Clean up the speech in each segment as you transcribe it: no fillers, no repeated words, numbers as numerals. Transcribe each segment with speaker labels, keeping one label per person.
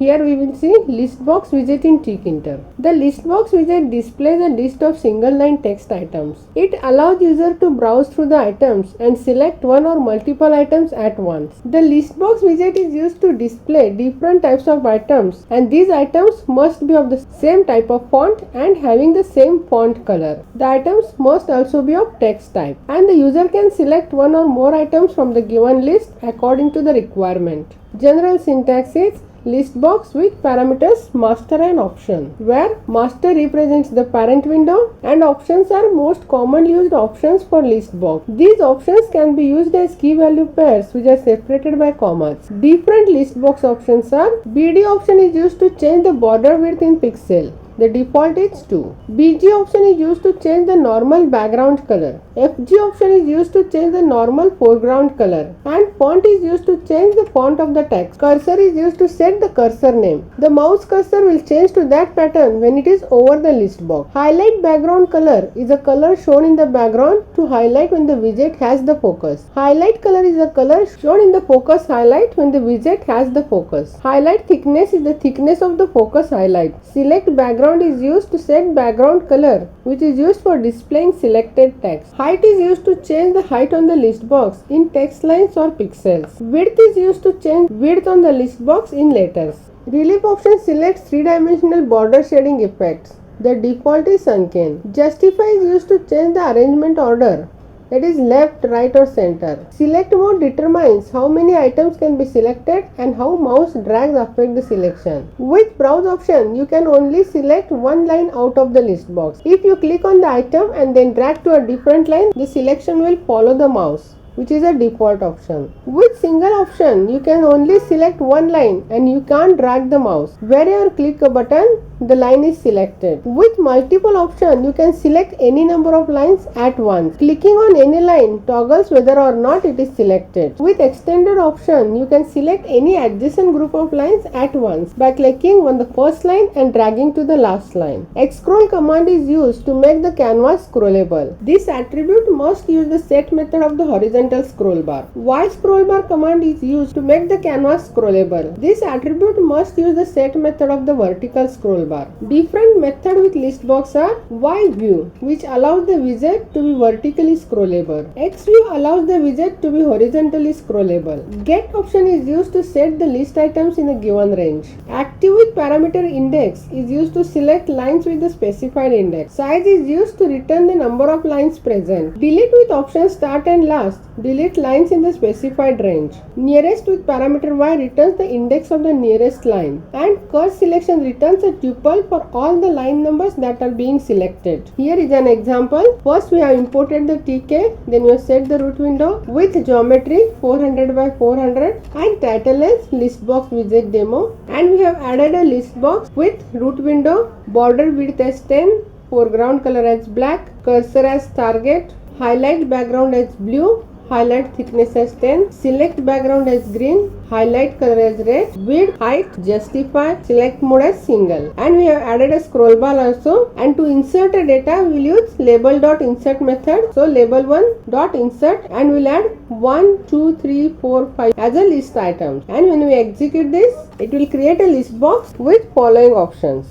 Speaker 1: Here we will see Listbox widget in Tkinter. The Listbox widget displays a list of single line text items. It allows user to browse through the items and select one or multiple items at once. The Listbox widget is used to display different types of items, and these items must be of the same type of font and having the same font color. The items must also be of text type, and the user can select one or more items from the given list according to the requirement. General syntax is Listbox with parameters master and option, where master represents the parent window and options are most commonly used options for Listbox. These options can be used as key value pairs which are separated by commas. Different Listbox options are: BD option is used to change the border width in pixel. The default is 2. BG option is used to change the normal background color. FG option is used to change the normal foreground color. And font is used to change the font of the text. Cursor is used to set the cursor name. The mouse cursor will change to that pattern when it is over the list box. Highlight background color is a color shown in the background to highlight when the widget has the focus. Highlight color is a color shown in the focus highlight when the widget has the focus. Highlight thickness is the thickness of the focus highlight. Select background is used to set background color, which is used for displaying selected text. Height is used to change the height on the list box in text lines or pixels. Width is used to change width on the list box in letters. Relief option selects three-dimensional border shading effects. The default is sunken. Justify is used to change the arrangement order, that is left, right or center. Select mode determines how many items can be selected and how mouse drags affect the selection. With browse option, you can only select one line out of the list box. If you click on the item and then drag to a different line, the selection will follow the mouse, which is a default option. With single option, you can only select one line and you can't drag the mouse. Wherever click a button, the line is selected. With multiple option, you can select any number of lines at once. Clicking on any line toggles whether or not it is selected. With extended option, you can select any adjacent group of lines at once by clicking on the first line and dragging to the last line. Xscroll command is used to make the canvas scrollable. This attribute must use the set method of the horizontal scroll bar. Y scroll bar command is used to make the canvas scrollable. This attribute must use the set method of the vertical scroll bar. Different method with Listbox are Y view, which allows the widget to be vertically scrollable. X view allows the widget to be horizontally scrollable. Get option is used to set the list items in a given range. Active with parameter index is used to select lines with the specified index. Size is used to return the number of lines present. Delete with option start and last delete lines in the specified range. Nearest with parameter Y returns the index of the nearest line. And curse selection returns a tuple for all the line numbers that are being selected. Here is an example. First we have imported the TK, then we have set the root window with geometry 400 by 400 and title as Listbox widget demo, and we have added a list box with root window, border width as 10, foreground color as black, cursor as target, highlight background as blue, highlight thickness as 10, select background as green, highlight color as red, width, height, justify, select mode as single. And we have added a scroll bar also, and to insert a data we will use label.insert method. So label1.insert and we will add 1, 2, 3, 4, 5 as a list items, and when we execute this it will create a list box with following options.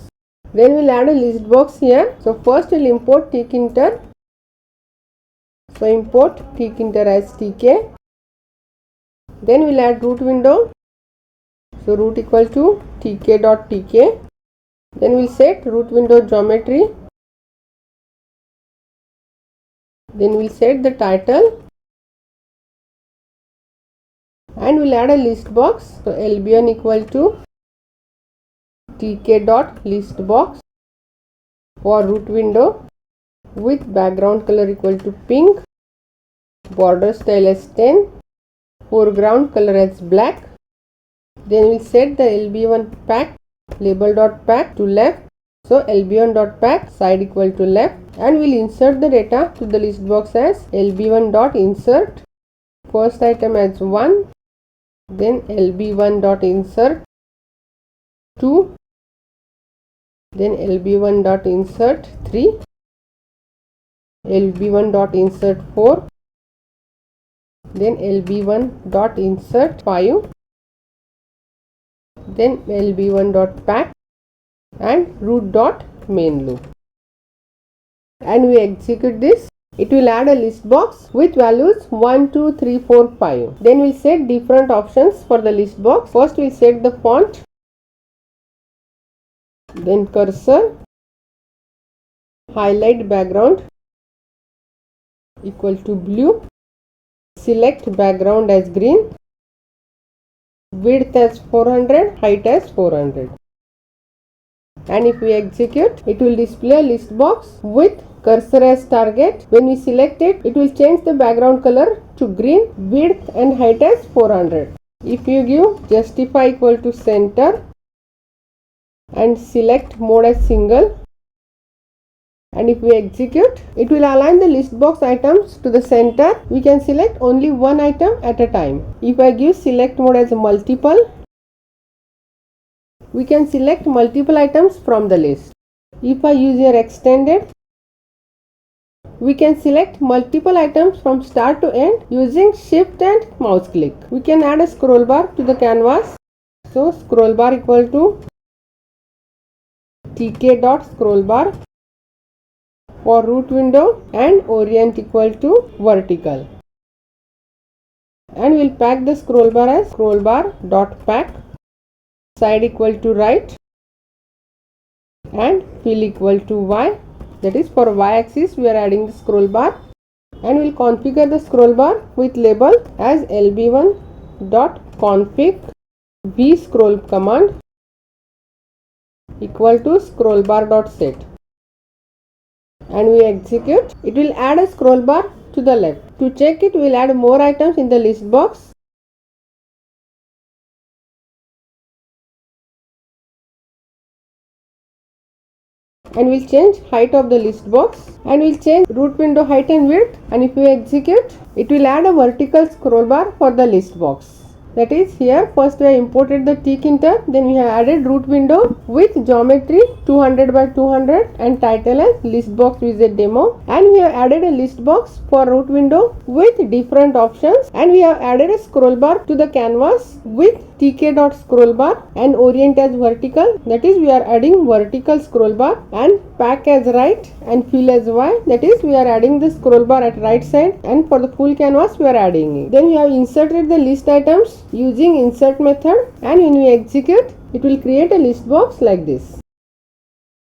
Speaker 1: Then we will add a list box here. So first we will import Tkinter. So import Tkinter as Tk. Then we'll add root window. So root equal to tk.tk. Then we'll set root window geometry. Then we'll set the title. And we'll add a list box. So lb1 equal to tk.listbox for root window with background color equal to pink, border style as 10, foreground color as black. Then we'll set the lb1 pack, label.pack to left. So lb1.pack side equal to left, and we'll insert the data to the list box as lb1.insert, first item as 1, then lb1.insert 2, then lb1.insert 3, lb1.insert 4, then lb1.insert 5, then lb1.pack and root.main loop, and we execute this. It will add a list box with values 1, 2, 3, 4, 5. Then we'll set different options for the list box. First we'll set the font, then cursor, highlight background equal to blue, select background as green, width as 400, height as 400. And if we execute, it will display a list box with cursor as target. When we select it, it will change the background color to green, width and height as 400. If you give justify equal to center and select mode as single, and if we execute, it will align the list box items to the center. We can select only one item at a time. If I give select mode as multiple, we can select multiple items from the list. If I use here extended, we can select multiple items from start to end using shift and mouse click. We can add a scroll bar to the canvas. So scroll bar equal to tk.scrollbar for root window and orient equal to vertical. And we'll pack the scroll bar as scrollbar.pack, side equal to right and fill equal to y. That is, for y axis we are adding the scroll bar, and we'll configure the scroll bar with label as lb1.config vscroll command equal to scrollbar.set, and we execute. It will add a scroll bar to the left. To check it, we will add more items in the list box. And we'll change height of the list box, and we'll change root window height and width, and if we execute, it will add a vertical scroll bar for the list box. That is, here first we have imported the Tkinter, then we have added root window with geometry 200 by 200 and title as Listbox Widget Demo, and we have added a list box for root window with different options, and we have added a scroll bar to the canvas with tk.scrollbar and orient as vertical. That is, we are adding vertical scroll bar, and pack as right and fill as y. That is, we are adding the scroll bar at right side, and for the full canvas we are adding it. Then we have inserted the list items using insert method, and when we execute, it will create a list box like this.